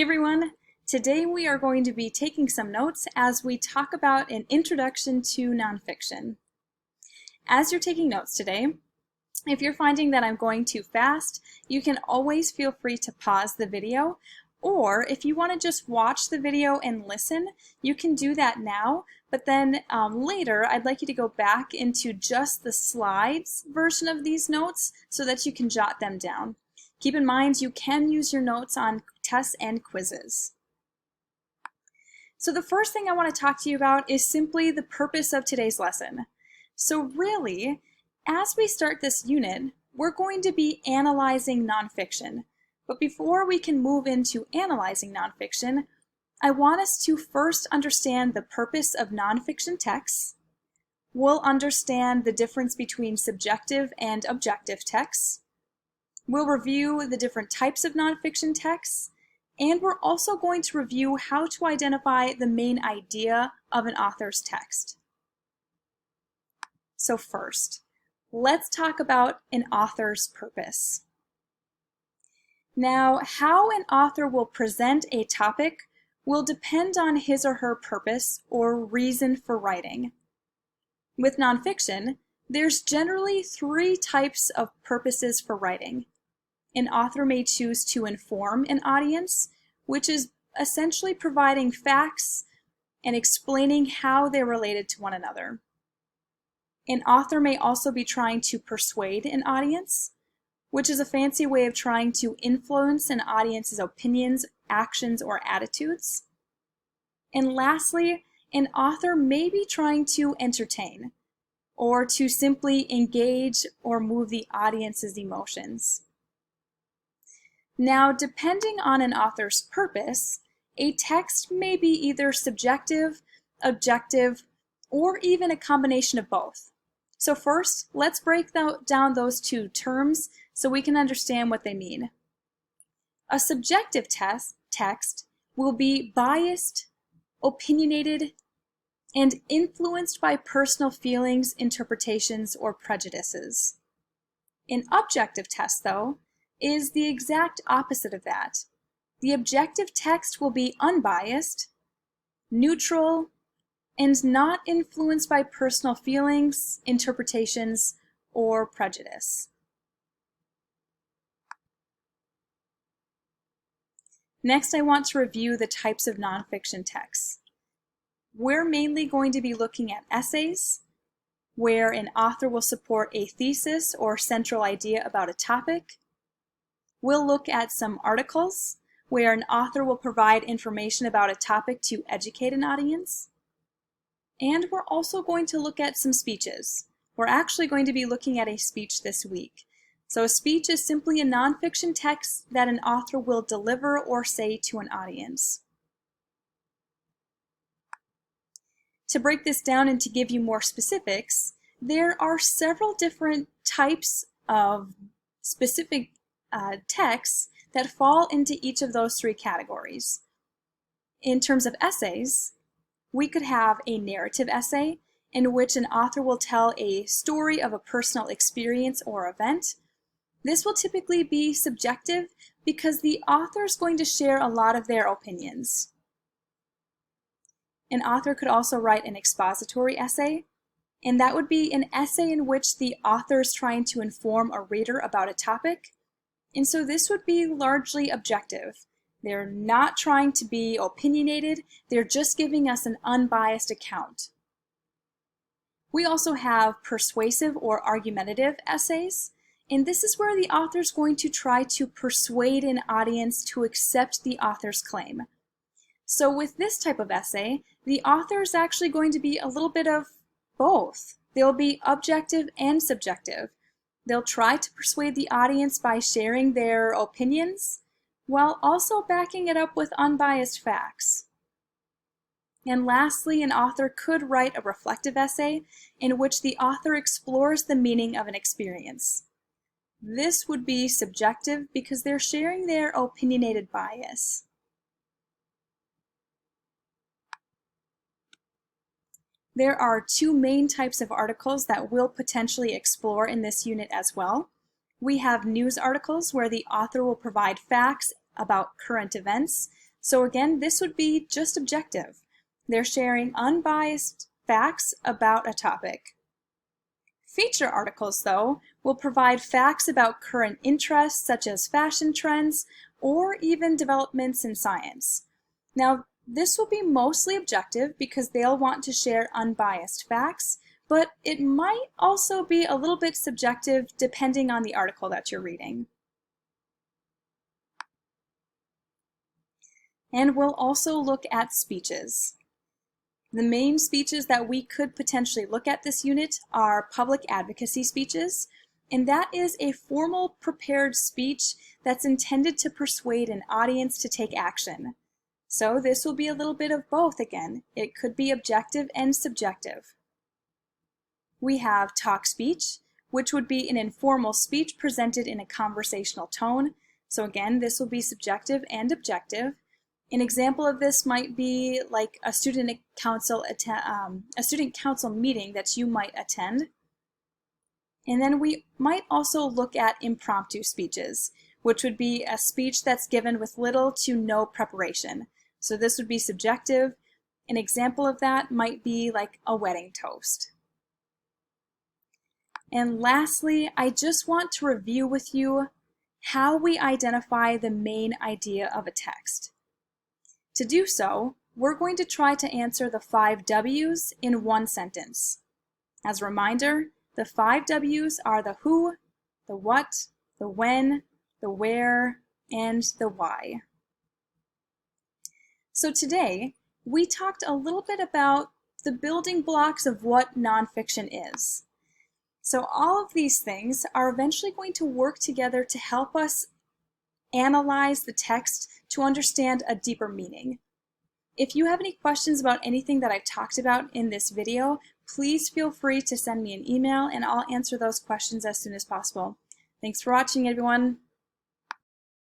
Hey everyone! Today we are going to be taking some notes as we talk about an introduction to nonfiction. As you're taking notes today, if you're finding that I'm going too fast, you can always feel free to pause the video, or if you want to just watch the video and listen, you can do that now, but then later I'd like you to go back into just the slides version of these notes so that you can jot them down. Keep in mind you can use your notes on tests and quizzes. So the first thing I want to talk to you about is simply the purpose of today's lesson. So really, as we start this unit, we're going to be analyzing nonfiction. But before we can move into analyzing nonfiction, I want us to first understand the purpose of nonfiction texts. We'll understand the difference between subjective and objective texts. We'll review the different types of nonfiction texts, and we're also going to review how to identify the main idea of an author's text. So first, let's talk about an author's purpose. Now, how an author will present a topic will depend on his or her purpose or reason for writing. With nonfiction, there's generally three types of purposes for writing. An author may choose to inform an audience, which is essentially providing facts and explaining how they're related to one another. An author may also be trying to persuade an audience, which is a fancy way of trying to influence an audience's opinions, actions, or attitudes. And lastly, an author may be trying to entertain, or to simply engage or move the audience's emotions. Now, depending on an author's purpose, a text may be either subjective, objective, or even a combination of both. So first, let's break down those two terms so we can understand what they mean. A subjective text will be biased, opinionated, and influenced by personal feelings, interpretations, or prejudices. An objective text, though, is the exact opposite of that. The objective text will be unbiased, neutral, and not influenced by personal feelings, interpretations, or prejudice. Next, I want to review the types of nonfiction texts. We're mainly going to be looking at essays, where an author will support a thesis or central idea about a topic. We'll look at some articles, where an author will provide information about a topic to educate an audience. And we're also going to look at some speeches. We're actually going to be looking at a speech this week. So a speech is simply a nonfiction text that an author will deliver or say to an audience. To break this down and to give you more specifics, there are several different types of specific texts that fall into each of those three categories. In terms of essays, we could have a narrative essay in which an author will tell a story of a personal experience or event. This will typically be subjective because the author is going to share a lot of their opinions. An author could also write an expository essay, and that would be an essay in which the author is trying to inform a reader about a topic. And so this would be largely objective. They're not trying to be opinionated, they're just giving us an unbiased account. We also have persuasive or argumentative essays, and this is where the author is going to try to persuade an audience to accept the author's claim. So with this type of essay, the author is actually going to be a little bit of both. They'll be objective and subjective. They'll try to persuade the audience by sharing their opinions, while also backing it up with unbiased facts. And lastly, an author could write a reflective essay in which the author explores the meaning of an experience. This would be subjective because they're sharing their opinionated bias. There are two main types of articles that we'll potentially explore in this unit as well. We have news articles where the author will provide facts about current events, So again, this would be just objective. They're sharing unbiased facts about a topic. Feature articles, though, will provide facts about current interests such as fashion trends or even developments in science. Now, this will be mostly objective because they'll want to share unbiased facts, but it might also be a little bit subjective depending on the article that you're reading. And we'll also look at speeches. The main speeches that we could potentially look at this unit are public advocacy speeches, and that is a formal prepared speech that's intended to persuade an audience to take action. So this will be a little bit of both again. It could be objective and subjective. We have talk speech, which would be an informal speech presented in a conversational tone. So again, this will be subjective and objective. An example of this might be like a student council meeting that you might attend. And then we might also look at impromptu speeches, which would be a speech that's given with little to no preparation. So this would be subjective. An example of that might be like a wedding toast. And lastly, I just want to review with you how we identify the main idea of a text. To do so, we're going to try to answer the 5 W's in one sentence. As a reminder, the 5 W's are the who, the what, the when, the where, and the why. So today, we talked a little bit about the building blocks of what nonfiction is. So all of these things are eventually going to work together to help us analyze the text to understand a deeper meaning. If you have any questions about anything that I've talked about in this video, please feel free to send me an email and I'll answer those questions as soon as possible. Thanks for watching, everyone.